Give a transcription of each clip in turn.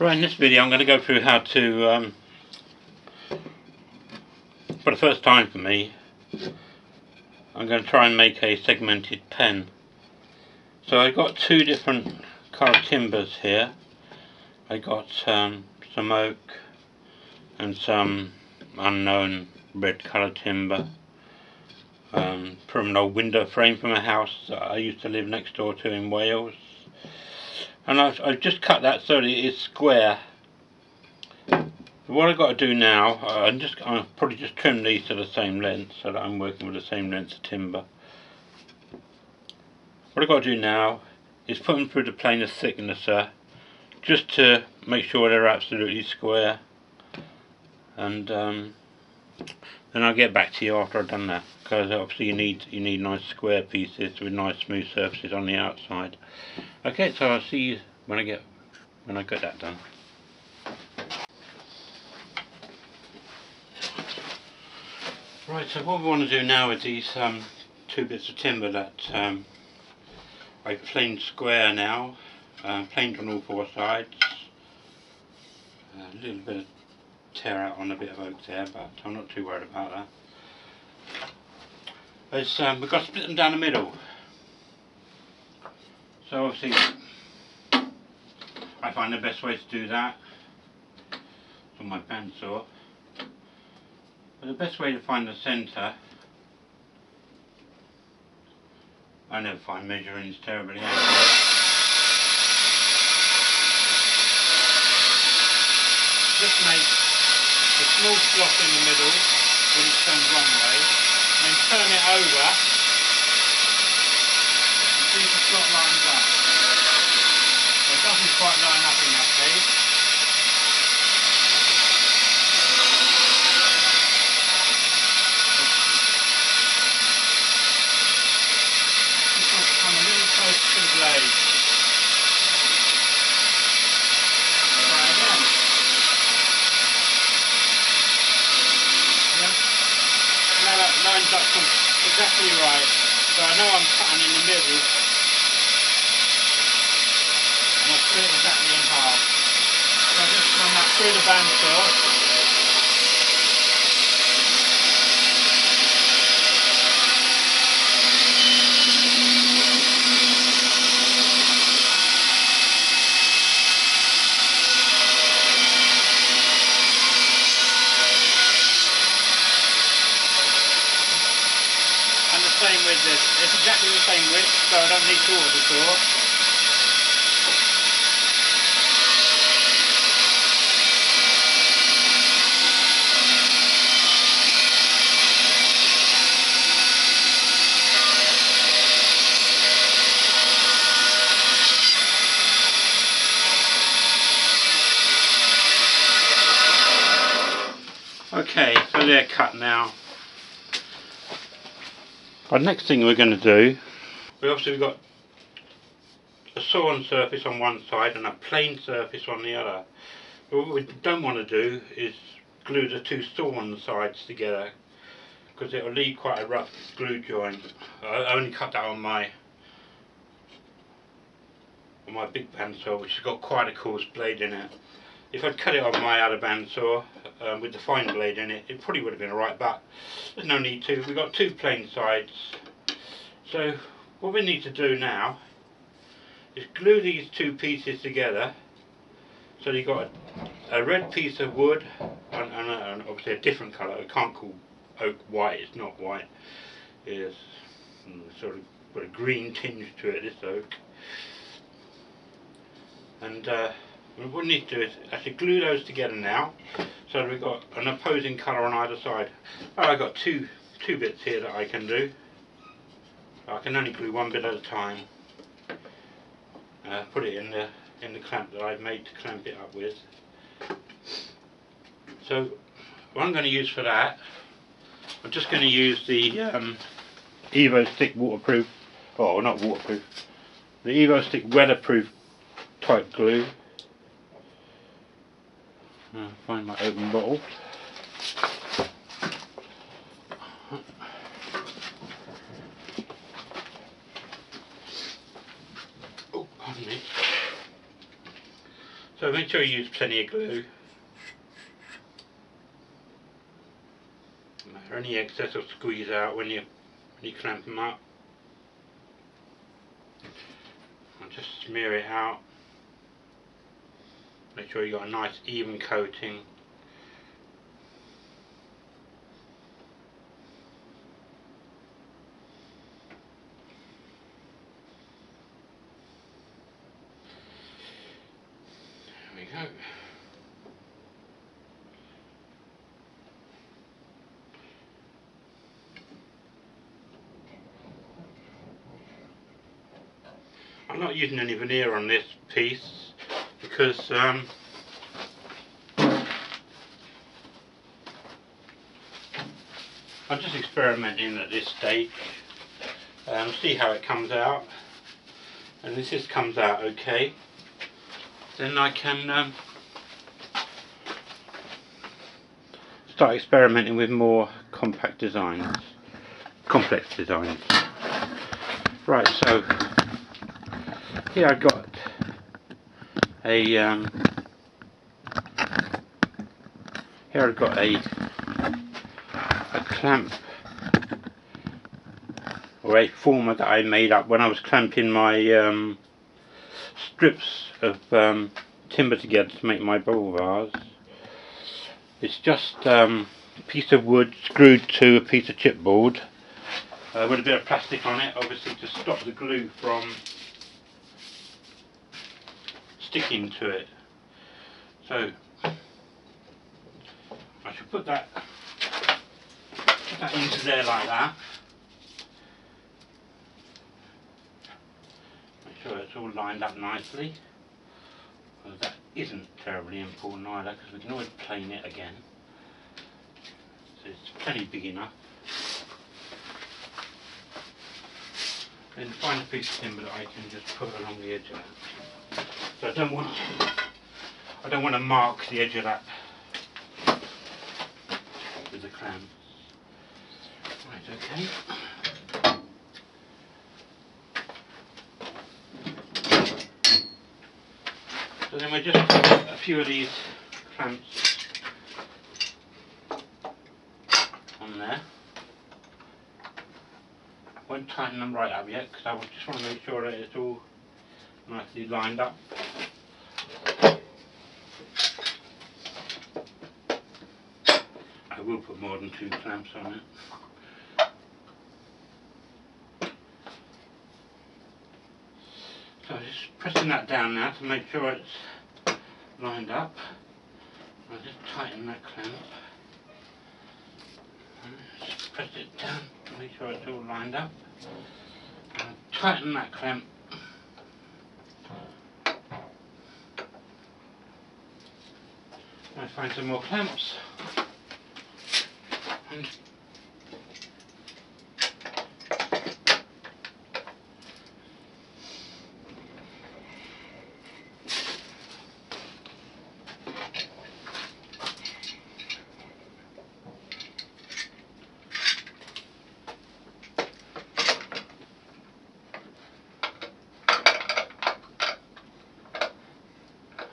Right, in this video I'm going to go through how to, for the first time for me, I'm going to try and make a segmented pen. So I've got two different colour timbers here. I got some oak and some unknown red colour timber from an old window frame from a house that I used to live next door to in Wales. And I've just cut that so that it is square. What I've got to do now, I'll probably just trim these to the same length so that I'm working with the same length of timber. What I've got to do now is put them through the planer thicknesser just to make sure they're absolutely square, and then I'll get back to you after I've done that, because obviously you need nice square pieces with nice smooth surfaces on the outside. Okay, so I'll see you when I get that done. Right, so what we want to do now with these two bits of timber that I've planed square now, planed on all four sides. A little bit of tear out on a bit of oak there, but I'm not too worried about that. Is we've got to split them down the middle. So obviously I find the best way to do that is on my bandsaw. But the best way to find the centre, I never find measuring is terribly accurate. Just make a small slot in the middle when it turns one way, and then turn it over and see if the slot lines up. Well, it doesn't quite line up in that case. Come a little close to the blade. Try again. Yeah. Now that lines up exactly right. So I know I'm cutting in the middle, and I'll split it exactly in half. So I just run that through the bandsaw. Same with this, it's exactly the same width, so I don't need two of the saw. Okay, so they're cut now. The next thing we're going to do, we've got a sawn surface on one side and a plain surface on the other. But what we don't want to do is glue the two sawn sides together, because it will leave quite a rough glue joint. I only cut that on my big bandsaw, which has got quite a coarse blade in it. If I'd cut it on my other bandsaw with the fine blade in it, it probably would have been alright, but there's no need to. We've got two plain sides. So what we need to do now is glue these two pieces together, so you've got a red piece of wood and obviously a different colour. I can't call oak white, it's not white. It's sort of got a green tinge to it, this oak. And what we need to do is actually glue those together now, so that we've got an opposing colour on either side. I've got two bits here that I can do. I can only glue one bit at a time. Put it in the clamp that I've made to clamp it up with. So what I'm going to use for that, I'm just going to use the Evo Stick waterproof, oh not waterproof, the Evo Stick weatherproof type glue. Find my open bottle. So make sure you use plenty of glue. Any excess will squeeze out when you clamp them up. I'll just smear it out. Make sure you got a nice even coating. There we go. I'm not using any veneer on this piece because I'm just experimenting at this stage. See how it comes out, and if this comes out okay, then I can start experimenting with more complex designs. Right, so here I've got a clamp, or a former that I made up when I was clamping my strips of timber together to make my bubble vase. It's just a piece of wood screwed to a piece of chipboard with a bit of plastic on it, obviously to stop the glue from sticking to it. So I should put that into there like that. Make sure it's all lined up nicely. Well, that isn't terribly important either, because we can always plane it again. So it's plenty big enough. Then find a piece of timber that I can just put along the edge of that. So I don't want to mark the edge of that with the clamp. Right, okay. So then we just put a few of these clamps on there. I won't tighten them right up yet because I just want to make sure that it's all nicely lined up. I will put more than 2 clamps on it. So just pressing that down now to make sure it's lined up. I'll just tighten that clamp. Just press it down to make sure it's all lined up. And tighten that clamp. I'll find some more clamps. And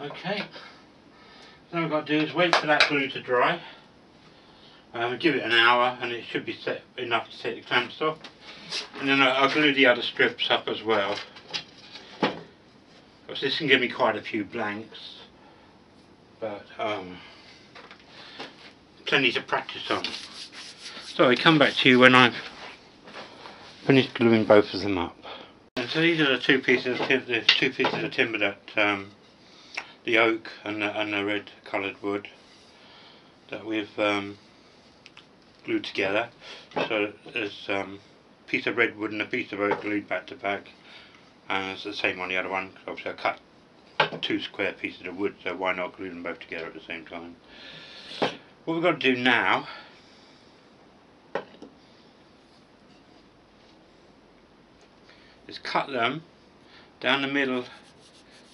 okay, so all I've got to do is wait for that glue to dry. Give it an hour and it should be set enough to take the clamps off. And then I'll glue the other strips up as well. Because this can give me quite a few blanks. But plenty to practice on. So I come back to you when I've finished gluing both of them up. And so these are the two pieces of timber that the oak and the red coloured wood that we've glued together. So there's a piece of red wood and a piece of oak glued back to back, and it's the same on the other one. Obviously I cut 2 square pieces of wood, so why not glue them both together at the same time. What we've got to do now is cut them down the middle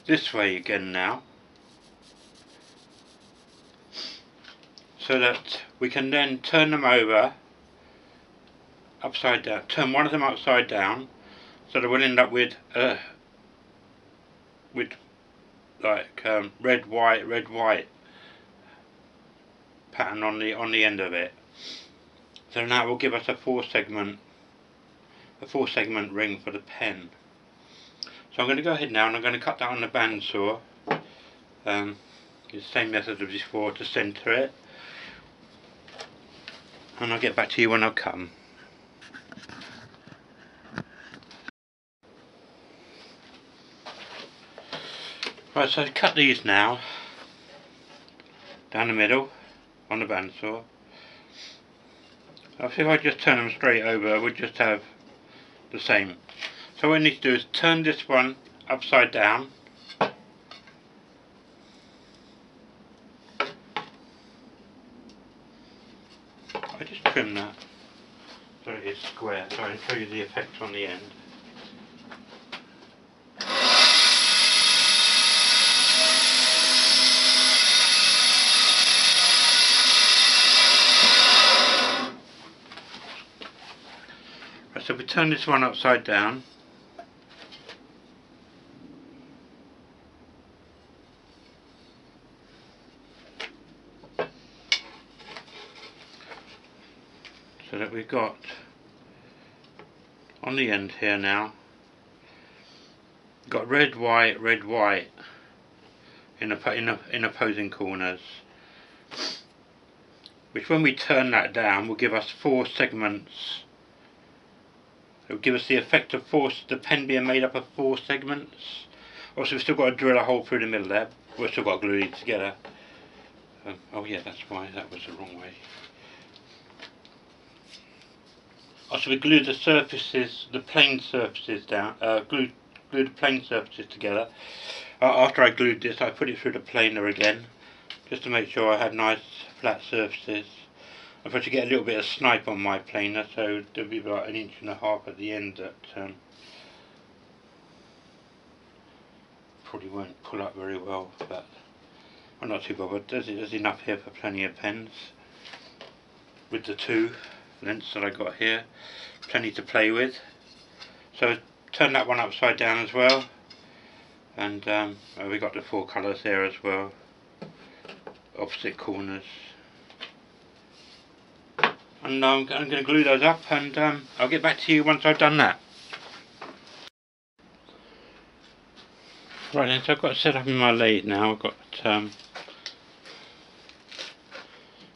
this way again now, so that we can then turn them over upside down, turn one of them upside down, so that we'll end up with like red white pattern on the end of it. So now it will give us a four segment ring for the pen. So I'm going to go ahead now and I'm going to cut that on the bandsaw. Use the same method as before to centre it, and I'll get back to you when I've come. Right, so I've cut these now down the middle on the bandsaw. If I just turn them straight over, we'll just have the same. So what I need to do is turn this one upside down. I just trim that so it is square, so I can show you the effects on the end. So we turn this one upside down. So that we've got on the end here now, got red white in opposing corners, which when we turn that down will give us four segments. It will give us the effect of the pen being made up of four segments. Also, we've still got to drill a hole through the middle there. We've still got to glue these together. Oh yeah, that's why that was the wrong way. Also, we glue the surfaces, the plane surfaces down. Glue the plane surfaces together. After I glued this, I put it through the planer again, just to make sure I had nice flat surfaces. I've got to get a little bit of snipe on my planer, so there'll be about 1.5 inches at the end that probably won't pull up very well, but I'm not too bothered. There's enough here for plenty of pens. With the two lengths that I got here, plenty to play with. So turn that one upside down as well, and we got the four colours there as well, opposite corners. And I'm going to glue those up, and I'll get back to you once I've done that. Right then, so I've got it set up in my lathe now. I've got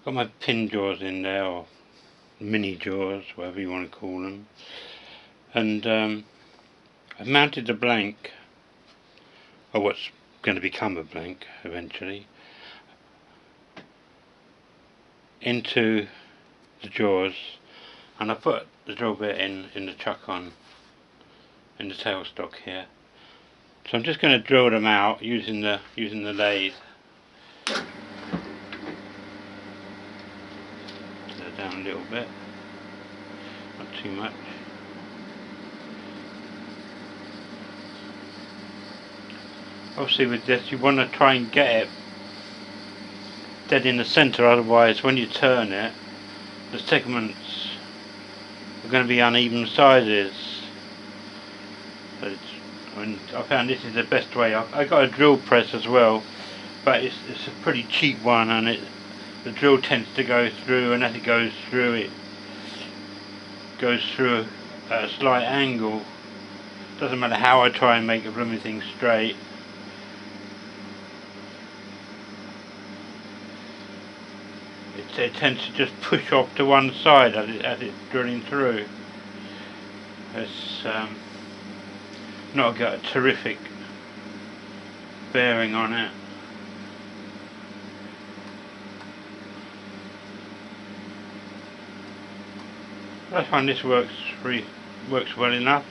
my pin jaws in there, or mini jaws, whatever you want to call them, and I've mounted the blank, or what's going to become a blank eventually, into the jaws, and I put the drill bit in the chuck on in the tailstock here. So I'm just going to drill them out using the lathe. Down a little bit, not too much. Obviously with this you want to try and get it dead in the centre, otherwise when you turn it the segments are going to be uneven sizes. So I found this is the best way. I got a drill press as well, but it's a pretty cheap one, and the drill tends to go through, and as it goes through at a slight angle. Doesn't matter how I try and make the blooming thing straight. It tends to just push off to one side as it's drilling through. It's not got a terrific bearing on it. I find this works well enough.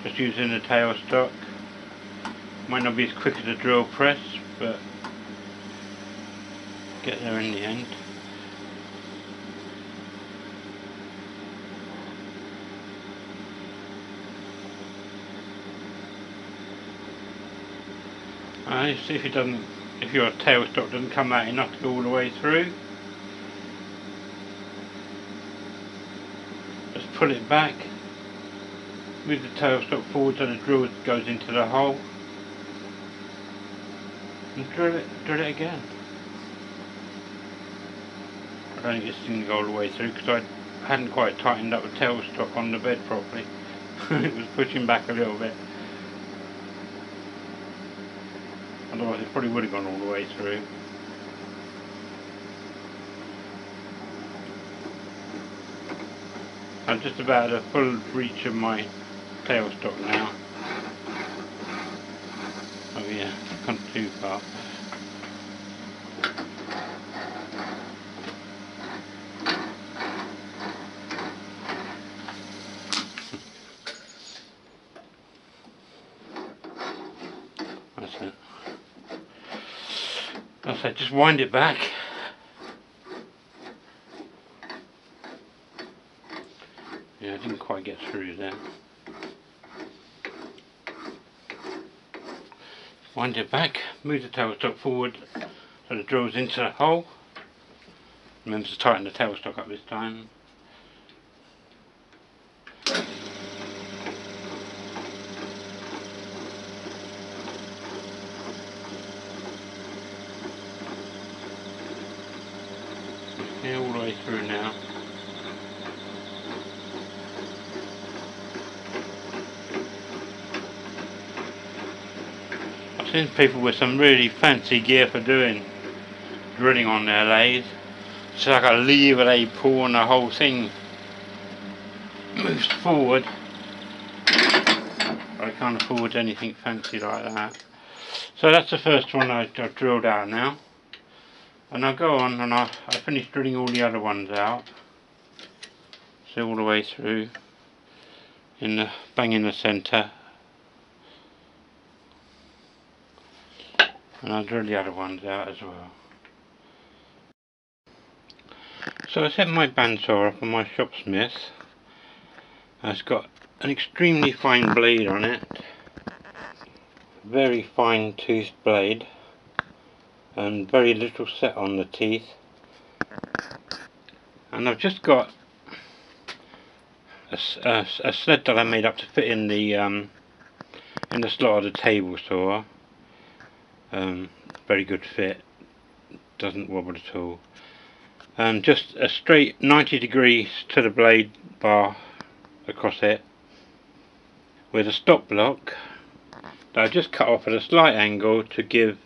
Just using the tailstock. Might not be as quick as a drill press, but get there in the end. See if your tailstock doesn't come out enough to go all the way through. Just pull it back, move the tailstock forward so the drill goes into the hole. and drill it again. I don't think it's going to go all the way through because I hadn't quite tightened up the tailstock on the bed properly. It was pushing back a little bit. Otherwise it probably would have gone all the way through. I'm just about at full reach of my tailstock now. Oh yeah, gone too far. That's it. That's it, just wind it back. Yeah, I didn't quite get through there. Wind it back, move the tailstock forward so it drills into the hole. Remember to tighten the tailstock up this time. Yeah, all the way through now. I've seen people with some really fancy gear for doing drilling on their lathe. It's like a lever they pull and the whole thing moves forward. I can't afford anything fancy like that. So that's the first one I've drilled out now. And I'll go on and I finish drilling all the other ones out. So all the way through, bang in the centre. And I'll drill the other ones out as well. So I set my bandsaw up on my Shopsmith. It's got an extremely fine blade on it. Very fine toothed blade. And very little set on the teeth. And I've just got a sled that I made up to fit in the slot of the table saw. Very good fit, doesn't wobble at all. And just a straight 90 degrees to the blade bar across it, with a stop block that I just cut off at a slight angle to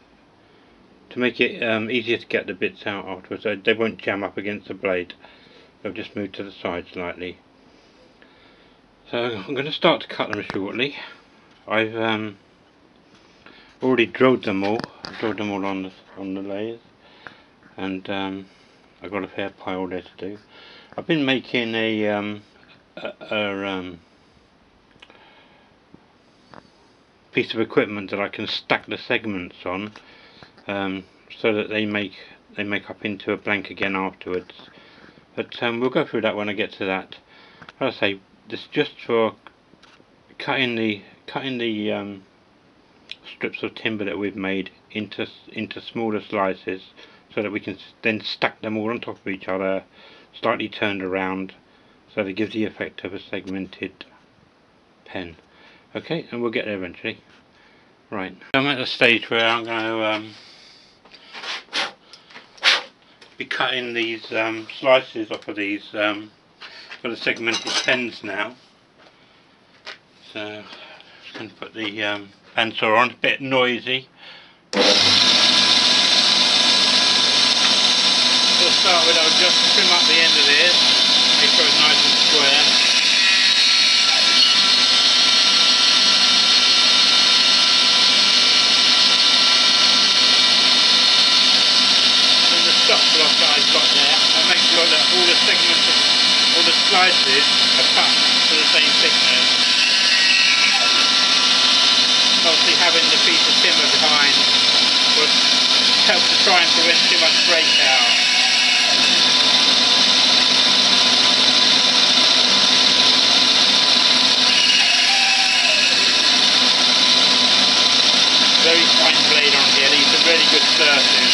make it easier to get the bits out afterwards, so they won't jam up against the blade. They'll just move to the side slightly. So I'm going to start to cut them shortly. I've already drilled them all. I drilled them all on the lathe, and I've got a fair pile there to do. I've been making a piece of equipment that I can stack the segments on, so that they make up into a blank again afterwards. But we'll go through that when I get to that. As I say, this is just for cutting the strips of timber that we've made into smaller slices, so that we can then stack them all on top of each other, slightly turned around, so that it gives the effect of a segmented pen. Okay, and we'll get there eventually. Right, I'm at the stage where I'm going to be cutting these slices off of these for the segmented pens now. So I'm just going to put the bandsaw on. It's a bit noisy. To start with, I'll just trim up the end of this, make sure it's nice and square. And the stop block that I've got there, I'll make sure that all the segments, all the slices are cut to the same thickness. Obviously having the piece of timber behind will help to try and prevent too much breakout. Very fine blade on here, these are really good surfaces.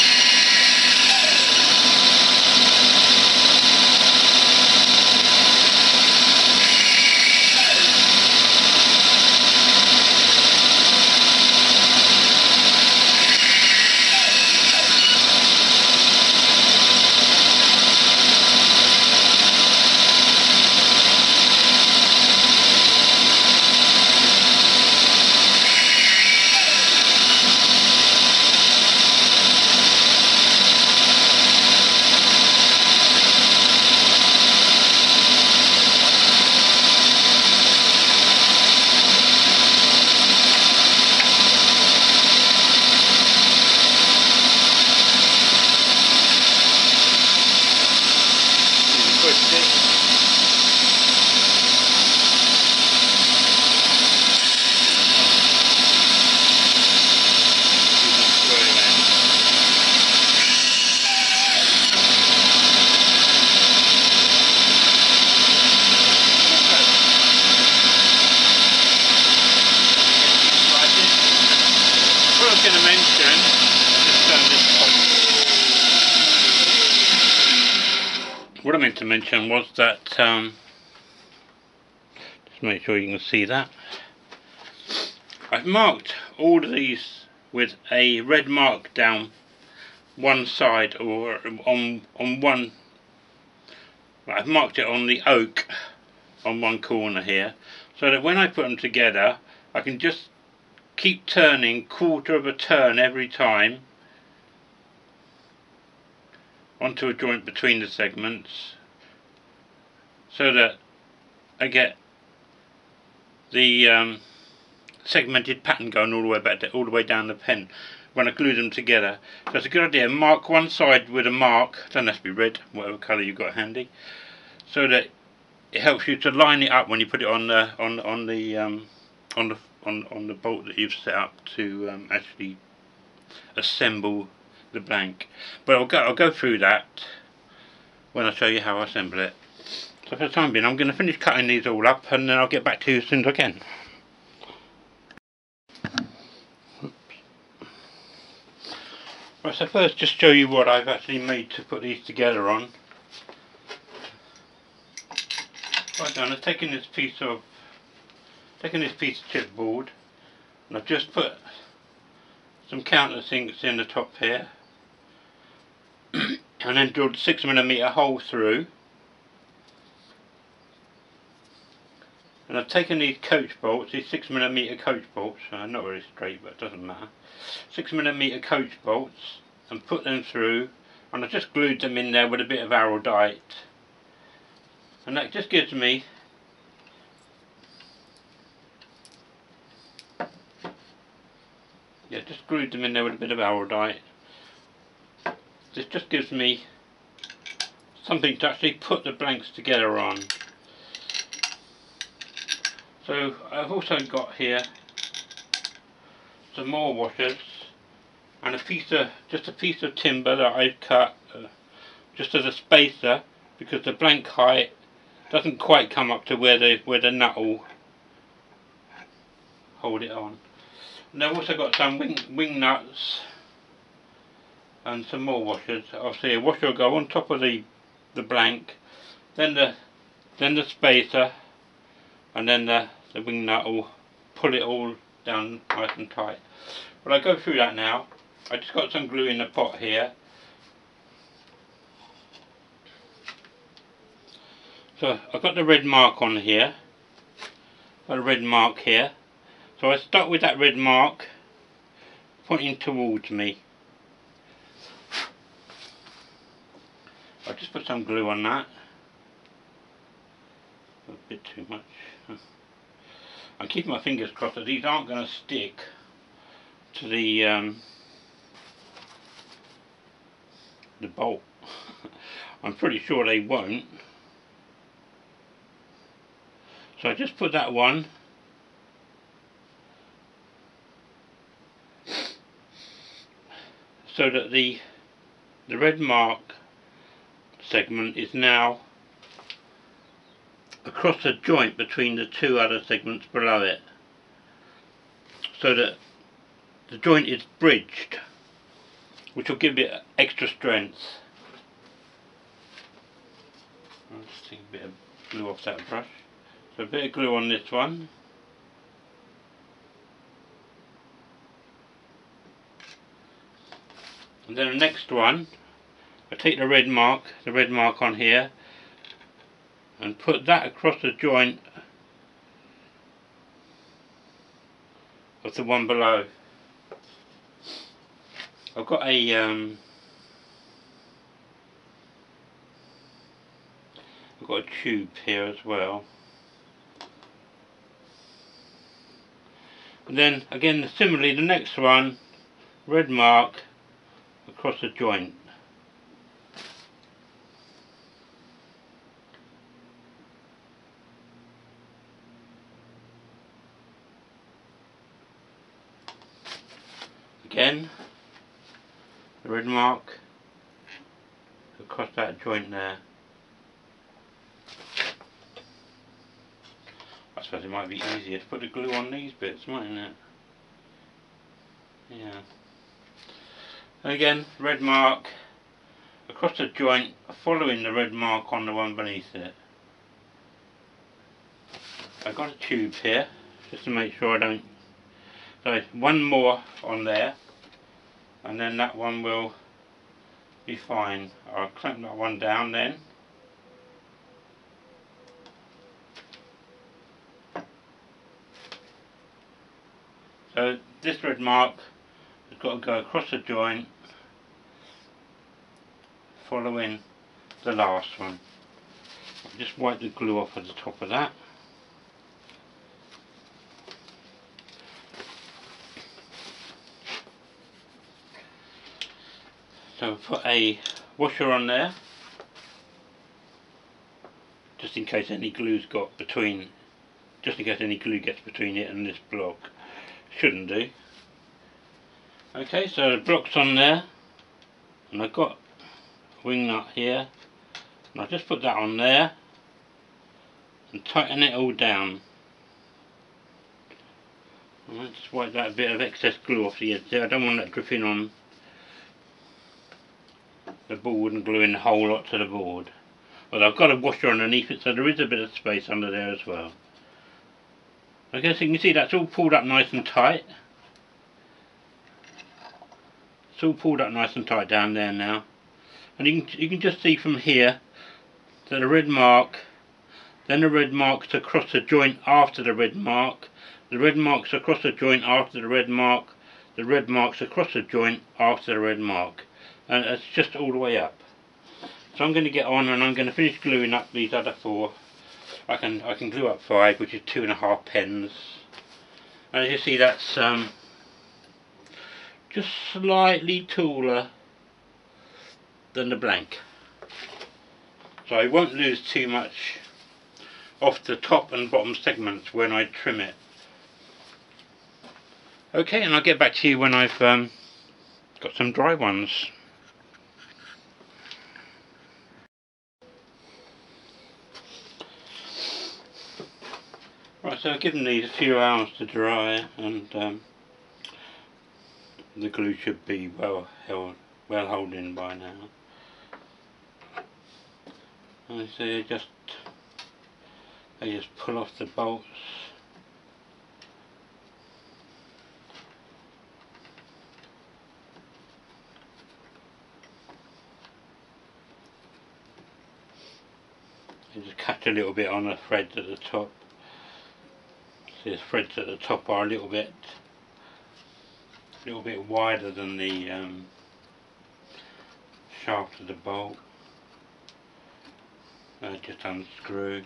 going to mention, just turn this off. What I meant to mention was that, just make sure you can see that, I've marked all of these with a red mark down one side, or on one. I've marked it on the oak on one corner here, so that when I put them together I can just keep turning quarter of a turn every time onto a joint between the segments, so that I get the segmented pattern going all the way back all the way down the pen when I glue them together. So it's a good idea. Mark one side with a mark, doesn't have to be red, whatever colour you've got handy, so that it helps you to line it up when you put it on the bolt that you've set up to actually assemble the blank. But I'll go through that when I show you how I assemble it. So for the time being, I'm going to finish cutting these all up, and then I'll get back to you as soon as I can. Right, so first just show you what I've actually made to put these together on. Right now, I've taken this piece of chipboard, and I've just put some countersinks in the top here, and then drilled a 6mm hole through. And I've taken these coach bolts, these 6mm coach bolts, not very straight but it doesn't matter, 6mm coach bolts, and put them through, and I've just glued them in there with a bit of araldite, and that just gives me just glued them in there with a bit of araldite. This just gives me something to actually put the blanks together on. So I've also got here some more washers and just a piece of timber that I've cut just as a spacer, because the blank height doesn't quite come up to where the nut will hold it on. And I've also got some wing nuts and some more washers. Obviously a washer will go on top of the blank, then the spacer, and then the wing nut will pull it all down nice and tight. But I'll go through that now. I just got some glue in the pot here. So I've got the red mark on here. Got a red mark here. So I start with that red mark pointing towards me. I'll just put some glue on that. A bit too much. I'm keeping my fingers crossed that these aren't going to stick to the bolt. I'm pretty sure they won't. So I just put that one so that the red mark segment is now across the joint between the two other segments below it, so that the joint is bridged, which will give it extra strength. I'll just take a bit of glue off that brush. So a bit of glue on this one. And then the next one, I take the red mark on here, and put that across the joint of the one below. I've got a tube here as well. And then again, similarly, the next one, red mark across the joint. Again, the red mark across that joint there. I suppose it might be easier to put the glue on these bits, mightn't it? Yeah. And again, red mark across the joint, following the red mark on the one beneath it. I've got a tube here, just to make sure I don't. So one more on there, and then that one will be fine. I'll clamp that one down then. So this red mark has got to go across the joint, following the last one. I'll just wipe the glue off at the top of that. So put a washer on there, just in case any glue's got between, just in case any glue gets between it and this block. Shouldn't do. Okay, so the block's on there, and I've got a wing nut here, and I'll just put that on there and tighten it all down. Alright, just wipe that bit of excess glue off the edge there. I don't want that dripping on the board and gluing the whole lot to the board. Well, I've got a washer underneath it, so there is a bit of space under there as well. Okay, so you can see that's all pulled up nice and tight. It's all pulled up nice and tight down there now. And you can just see from here that the red mark, then the red marks across the joint after the red mark, the red marks across the joint after the red mark, the red marks across the joint after the red mark. And it's just all the way up. So I'm going to get on and I'm going to finish gluing up these other 4. I can glue up 5, which is 2.5 pens. And as you see, that's just slightly taller than the blank. So I won't lose too much off the top and bottom segments when I trim it. Okay, and I'll get back to you when I've got some dry ones. Right, so I've given these a few hours to dry, and the glue should be well holding by now. And so they just pull off the bolts. You just catch a little bit on the threads at the top. See, the threads at the top are a little bit wider than the shaft of the bolt. Just unscrew.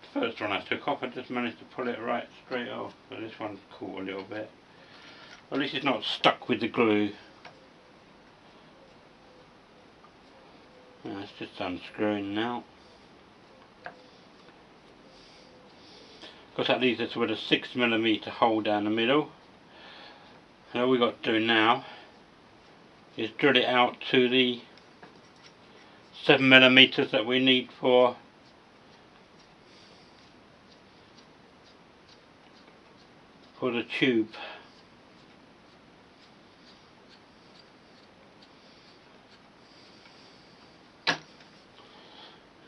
The first one I took off, I just managed to pull it right straight off, but this one's caught a little bit. At least it's not stuck with the glue. It's just unscrewing now. Of course, that leaves us with a 6mm hole down the middle. And all we've got to do now is drill it out to the 7mm that we need for the tube.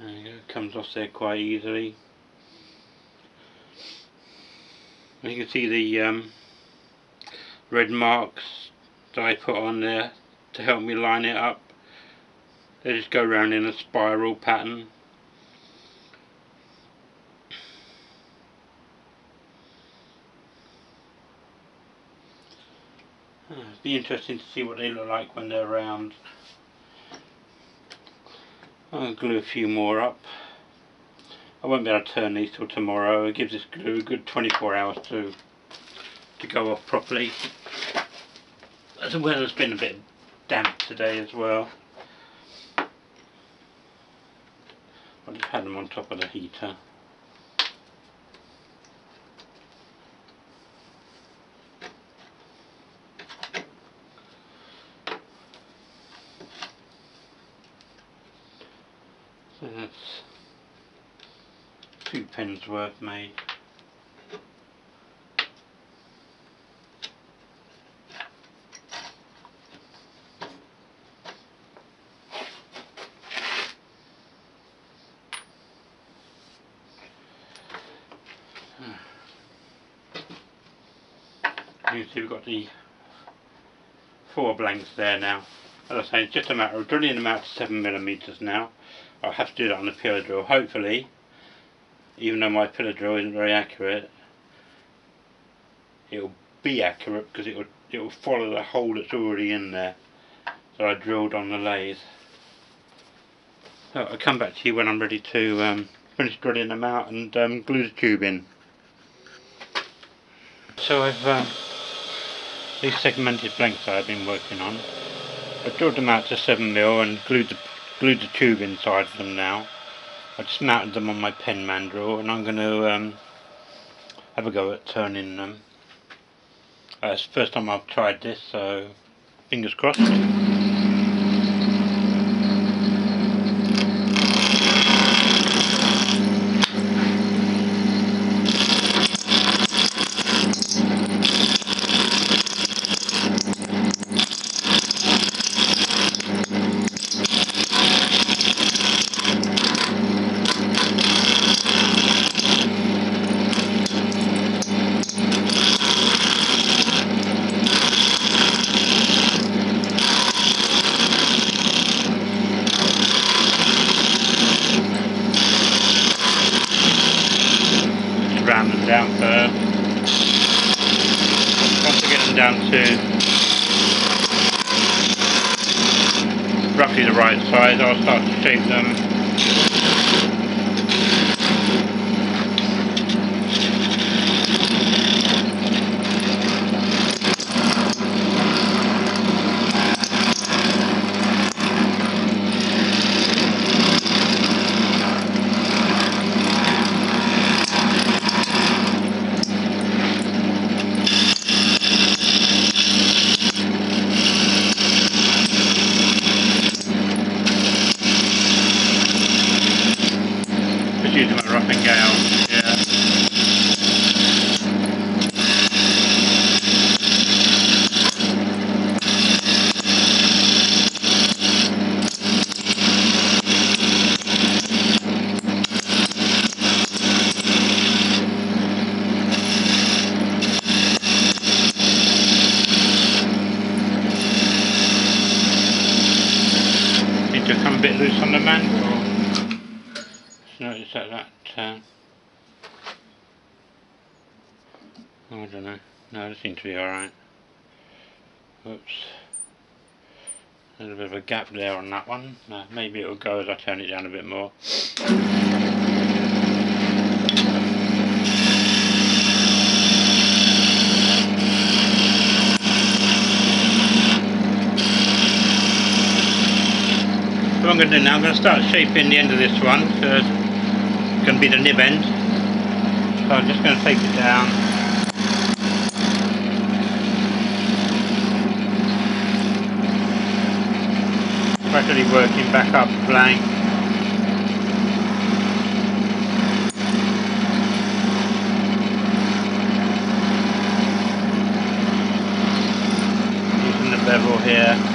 There you go, it comes off there quite easily. And you can see the red marks that I put on there to help me line it up. They just go around in a spiral pattern. It'd be interesting to see what they look like when they're round. I'll glue a few more up. I won't be able to turn these till tomorrow. It gives this glue a good 24 hours to go off properly. The weather's been a bit damp today as well. I just had them on top of the heater. So that's 2 pens worth made. you can see we've got the 4 blanks there now. As I say, it's just a matter of drilling them out to 7mm now. I'll have to do that on the pillar drill. Hopefully, even though my pillar drill isn't very accurate, it'll be accurate because it'll follow the hole that's already in there that I drilled on the lathe. So I'll come back to you when I'm ready to finish drilling them out and glue the tube in. So I've these segmented blanks I've been working on, I've drilled them out to 7mm and glued the tube inside of them now. I just mounted them on my pen mandrel and I'm going to have a go at turning them. It's the first time I've tried this, so fingers crossed. Ram them down first. Once I get them down to roughly the right size, I'll start to shape them. Using my rough and gale, yeah. Need to come a bit loose on the mandrel. Notice that oh, I don't know. No, it seems to be alright. Oops. There's a bit of a gap there on that one. Maybe it'll go as I turn it down a bit more. What I'm going to do now, I'm going to start shaping the end of this one. So it's going to be the nib end. So I'm just going to take it down. Gradually working back up the blank. Using the bevel here.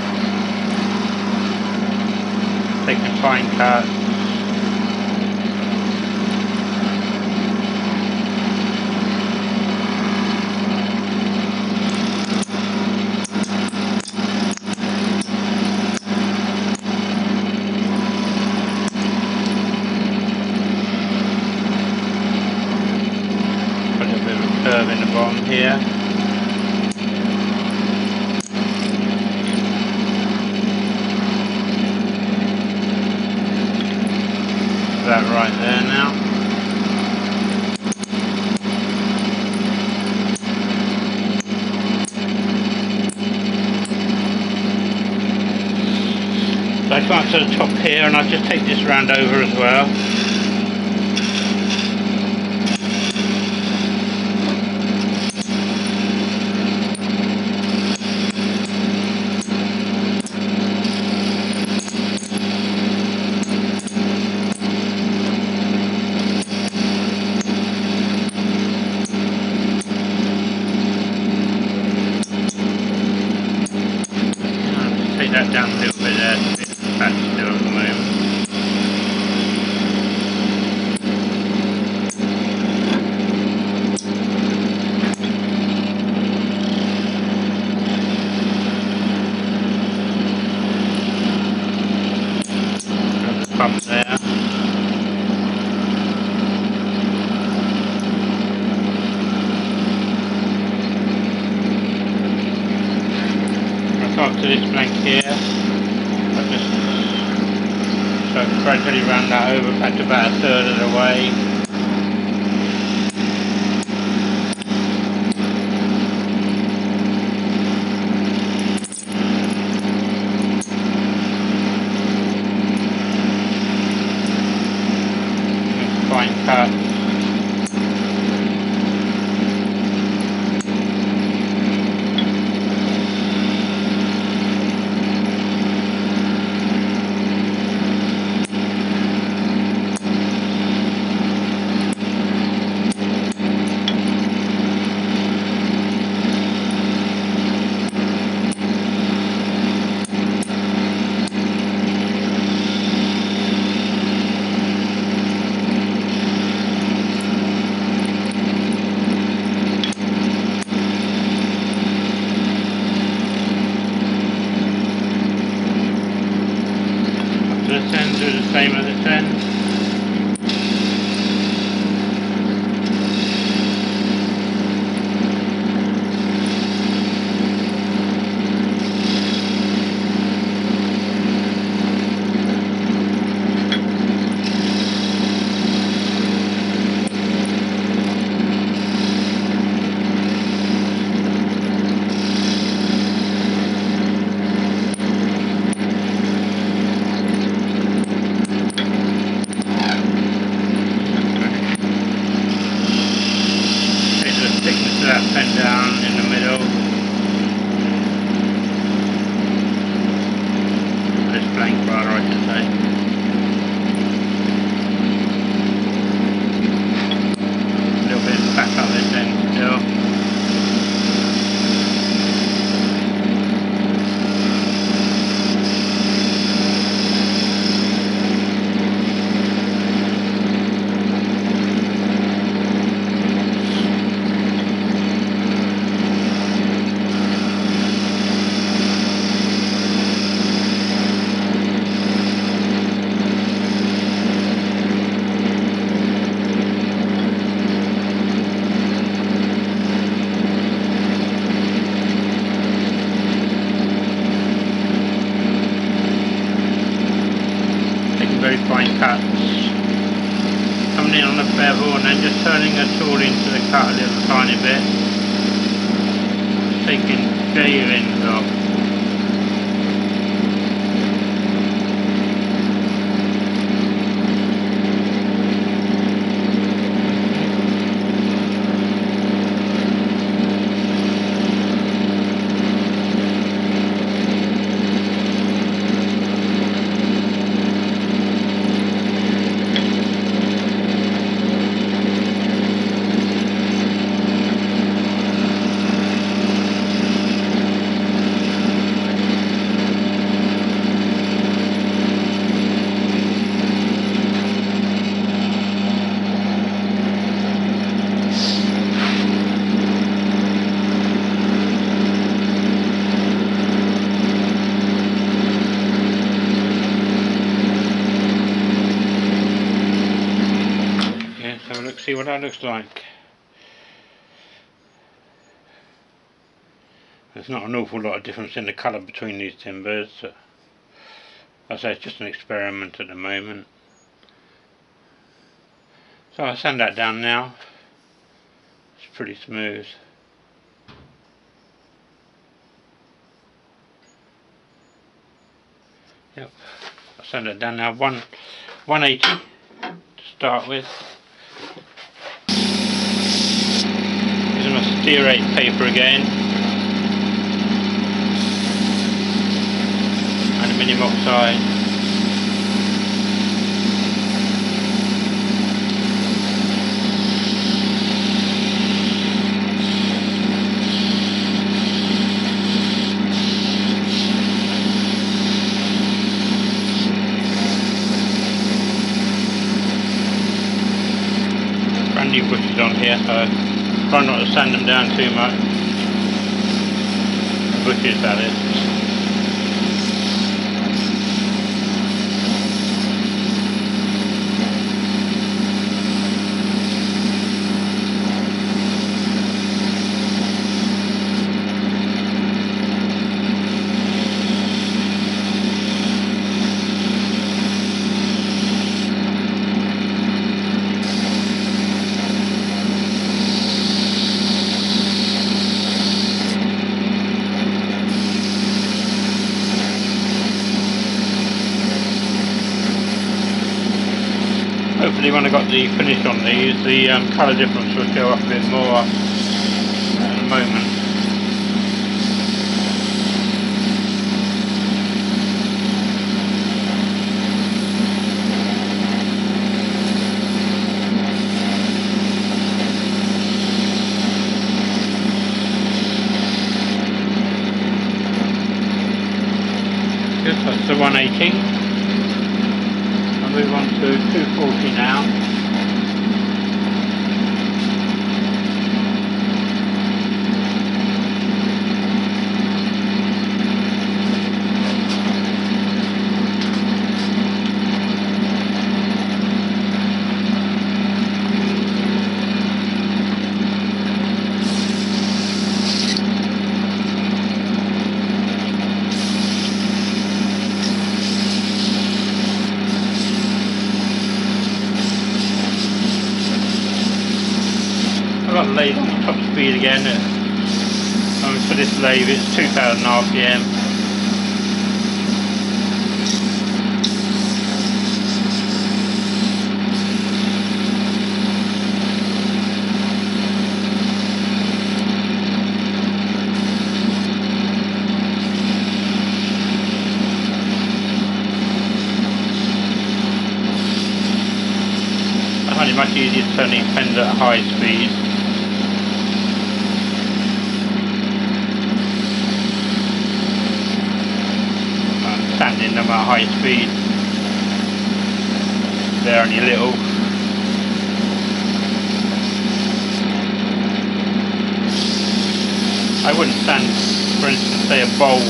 Taking fine cuts. Put a bit of a curve in the bottom here. That right there now. So I come up to the top here and I'll just take this round over as well. That down a little bit there, it's a bit fat still at the moment. come up to this blank here. I just gradually round that over back to about a third of the way. Fine cut. This end, do the same at this end. That pen down in the middle. This blank bar, I should say. A little bit back up this end still. Very fine cuts, coming in on the bevel and then just turning the tool into the cut a little tiny bit, taking J-ends off. See what that looks like. There's not an awful lot of difference in the colour between these timbers. So I say it's just an experiment at the moment. So I'll sand that down now. It's pretty smooth. Yep. I'll sand it down now. 180 to start with. Using my stearate paper again. Aluminium oxide. Brand new bushes on here, so try not to sand them down too much. Bushes, that is. hopefully when I got the finish on these, the colour difference will show up a bit more at the moment. Good, that's the 180. I'll move on to 240 now. I've got the lathe on top speed again. For this lathe it's 2000 RPM. I find it much easier to turn these pens at high speed. Sanding them at high speed. They're only little. I wouldn't sand, for instance, say a bowl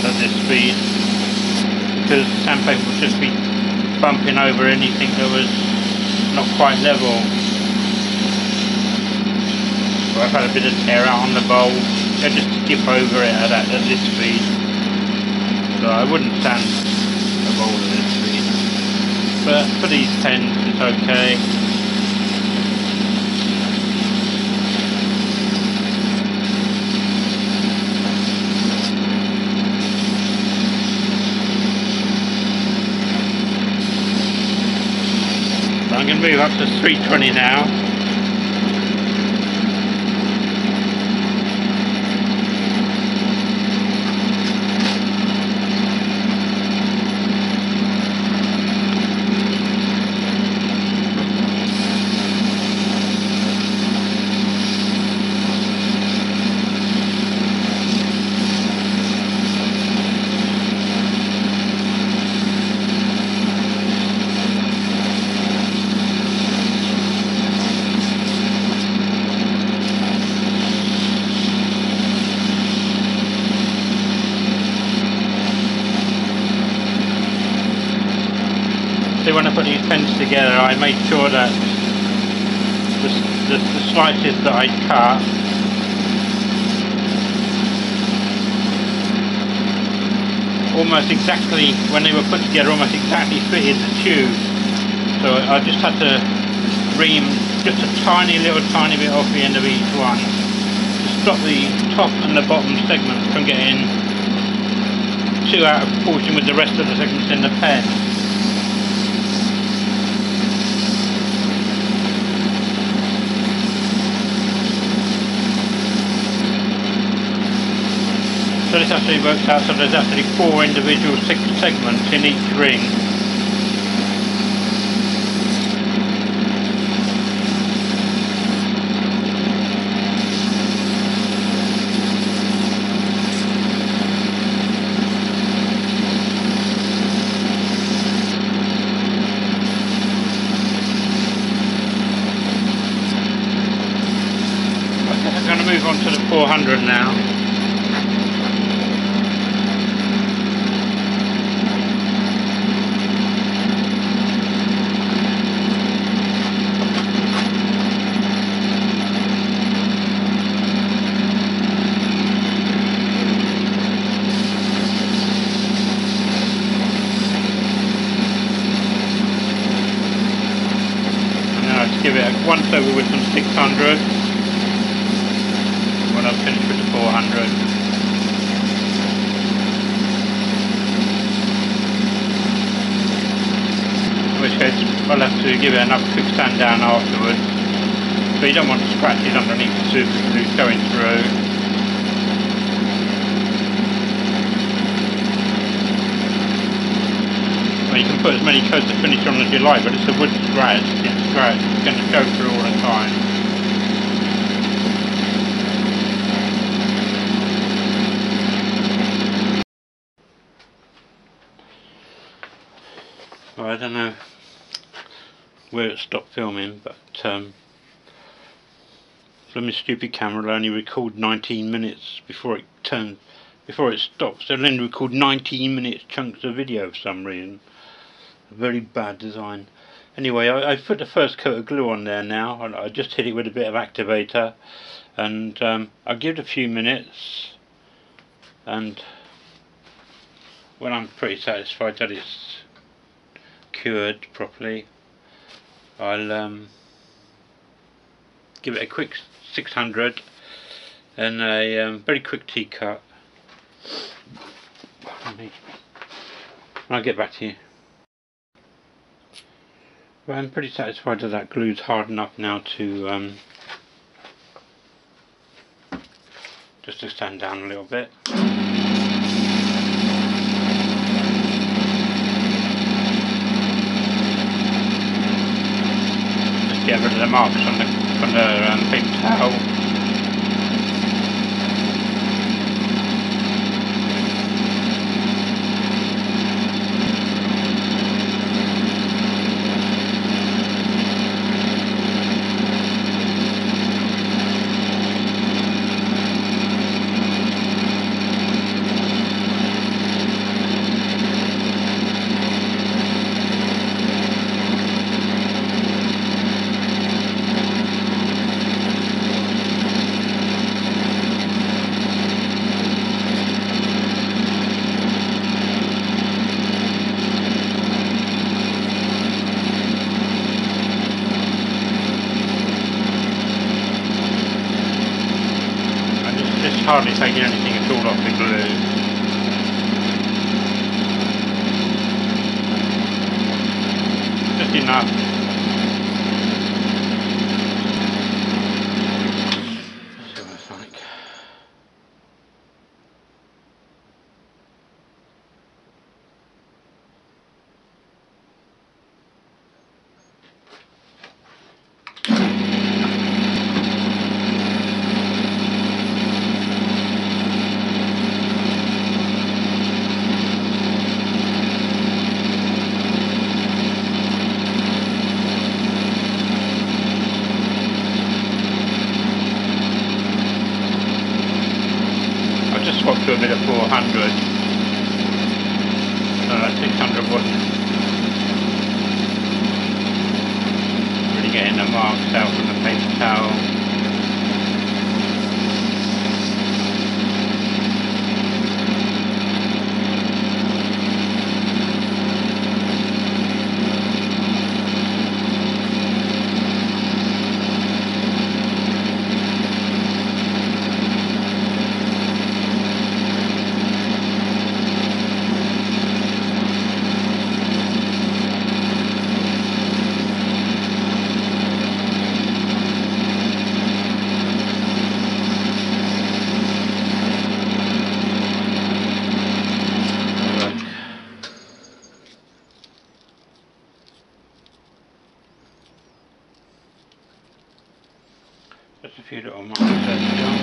at this speed, because sandpaper would just be bumping over anything that was not quite level. Or I've had a bit of tear out on the bowl, I just skip over it at this speed. So I wouldn't sand a bowl at this speed. But for these pens it's okay. So I'm going to move up to 320 now. So when I put these pens together, I made sure that the slices that I cut almost exactly, when they were put together, almost exactly fitted the tube. So I just had to ream just a tiny bit off the end of each one to stop the top and the bottom segments from getting too out of proportion with the rest of the segments in the pen. So this actually works out so there's actually 4 individual segments in each ring. Okay, I'm going to move on to the 400 now. Give it a once over with some 600 when I've finished with the 400. In which case I'll have to give it another quick sand down afterwards, but you don't want the scratches underneath the super glue going through. Well, you can put as many coats of finish on as you like, but it's a wood scratch, it's going to go through all the time. Well, I don't know where it stopped filming, but from my stupid camera it'll only record 19 minutes before it stops. It'll only record 19 minutes chunks of video for some reason. A very bad design. Anyway, I've put the first coat of glue on there now. I just hit it with a bit of activator, and I'll give it a few minutes, and when I'm pretty satisfied that it's cured properly, I'll give it a quick 600 and a very quick T-cut. I'll get back to you. Well, I'm pretty satisfied that glue's hard enough now to just to stand down a little bit. Just get rid of the marks on the paper towel. Hardly taking anything at all off the glue. Just enough. Let's see what it's like. Swap to a bit of 400, so that 600 wasn't really getting the marks out from the paper towel. Just a few little marks there still.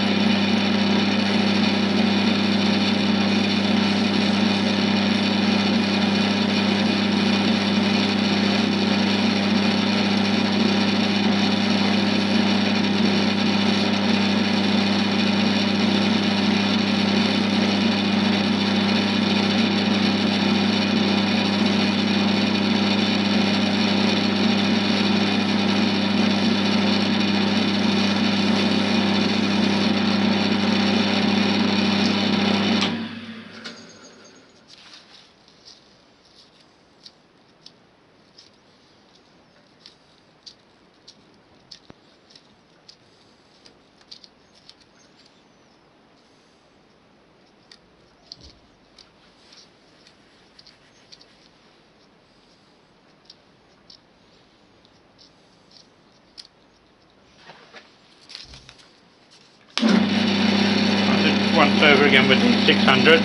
again with the 600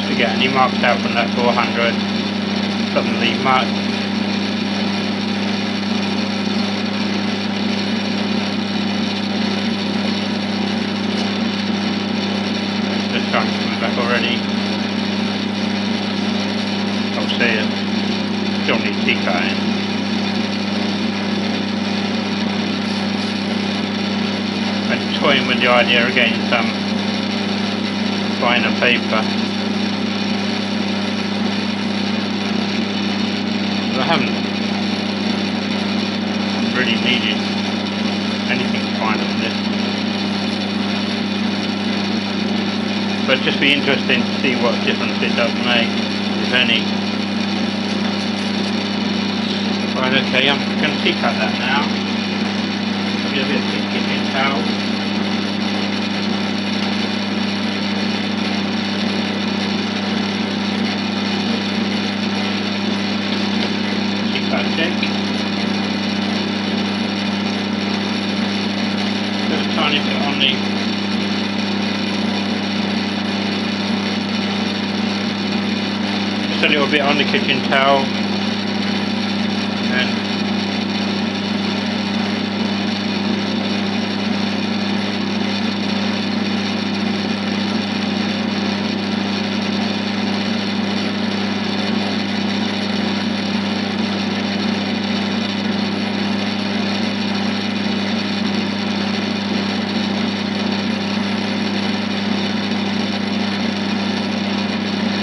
to get any marks out from that 400. Doesn't leave much. This time's coming back already. I'll see it. Still need T-cutting. I'm toying with the idea of getting some finer paper. But I haven't really needed anything finer than this. But it'd just be interesting to see what difference it does make, if any. Right, okay, I'm going to T-cut that now. I'll get a bit of kitchen towel. T-cut check. Just a tiny bit on the just a little bit on the kitchen towel. And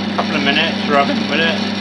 a couple of minutes rubbing with it.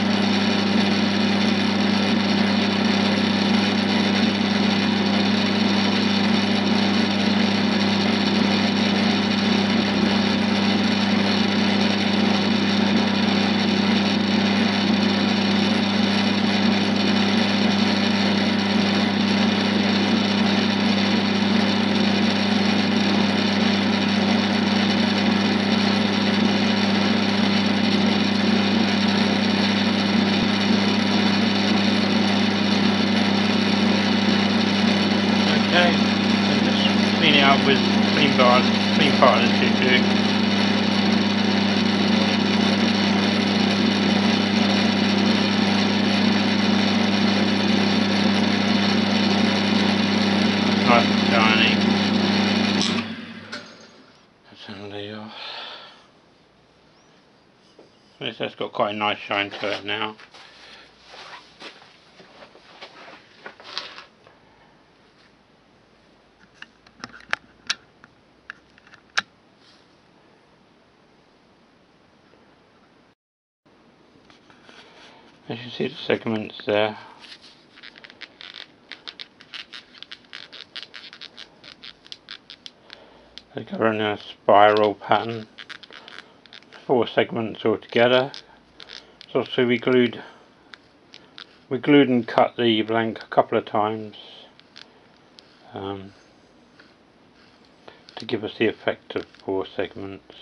And just clean it up with clean part of the tissue. Nice and shiny. This has got quite a nice shine to it now. As you see the segments there. They go in a spiral pattern. 4 segments all together. So obviously we glued and cut the blank a couple of times to give us the effect of 4 segments.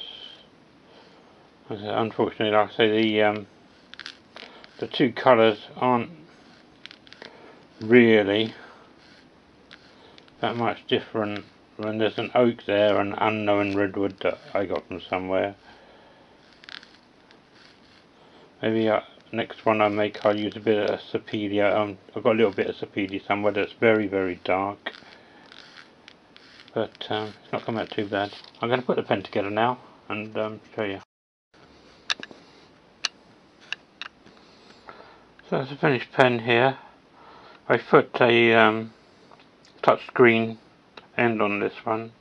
Unfortunately, like I say, the two colours aren't really that much different. When there's an oak there and unknown redwood that I got from somewhere. Maybe next one I make I'll use a bit of Sepedia. I've got a little bit of Sepedia somewhere that's very, very dark. But it's not come out too bad. I'm going to put the pen together now and show you. So that's a finished pen here. I put a touch screen end on this one.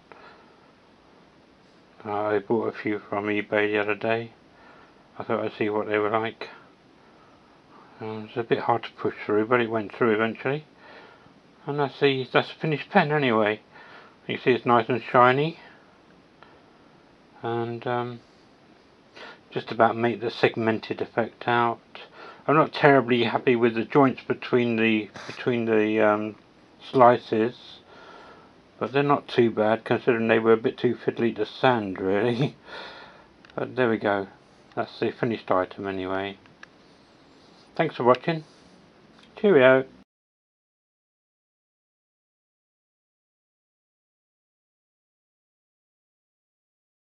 I bought a few from eBay the other day. I thought I'd see what they were like. It's a bit hard to push through, but it went through eventually. And that's a finished pen anyway. You see it's nice and shiny. And just about make the segmented effect out. I'm not terribly happy with the joints between the slices, but they're not too bad considering they were a bit too fiddly to sand really. But there we go. That's the finished item anyway. Thanks for watching. Cheerio.